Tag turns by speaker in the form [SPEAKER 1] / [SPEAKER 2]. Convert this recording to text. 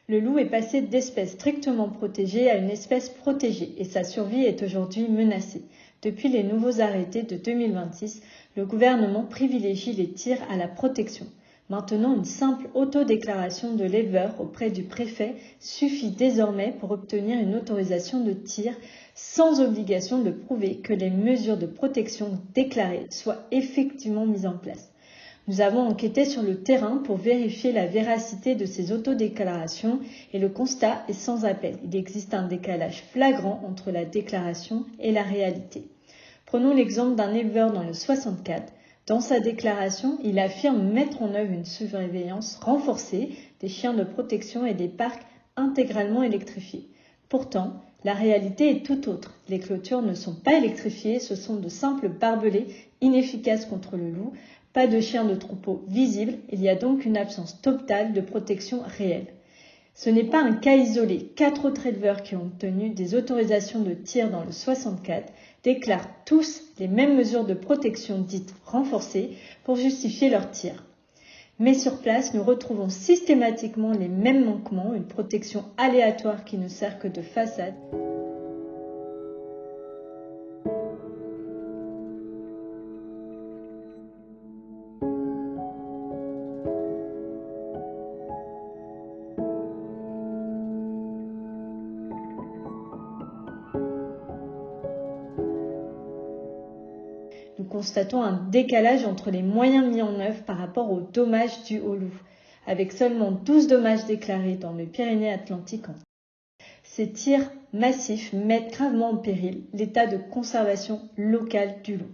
[SPEAKER 1] Le loup est passé d'espèce strictement protégée à une espèce protégée et sa survie est aujourd'hui menacée. Depuis les nouveaux arrêtés de 2026, le gouvernement privilégie les tirs à la protection. Maintenant, une simple autodéclaration de l'éleveur auprès du préfet suffit désormais pour obtenir une autorisation de tir sans obligation de prouver que les mesures de protection déclarées soient effectivement mises en place. Nous avons enquêté sur le terrain pour vérifier la véracité de ces autodéclarations et le constat est sans appel. Il existe un décalage flagrant entre la déclaration et la réalité. Prenons l'exemple d'un éleveur dans le 64. Dans sa déclaration, il affirme mettre en œuvre une surveillance renforcée des chiens de protection et des parcs intégralement électrifiés. Pourtant, la réalité est tout autre. Les clôtures ne sont pas électrifiées, ce sont de simples barbelés inefficaces contre le loup. Pas de chiens de troupeau visibles, il y a donc une absence totale de protection réelle. Ce n'est pas un cas isolé. 4 autres éleveurs qui ont obtenu des autorisations de tir dans le 64 déclarent tous les mêmes mesures de protection dites renforcées pour justifier leur tir. Mais sur place, nous retrouvons systématiquement les mêmes manquements, une protection aléatoire qui ne sert que de façade. Nous constatons un décalage entre les moyens mis en œuvre par rapport aux dommages dus au loup, avec seulement 12 dommages déclarés dans les Pyrénées-Atlantiques. Ces tirs massifs mettent gravement en péril l'état de conservation locale du loup.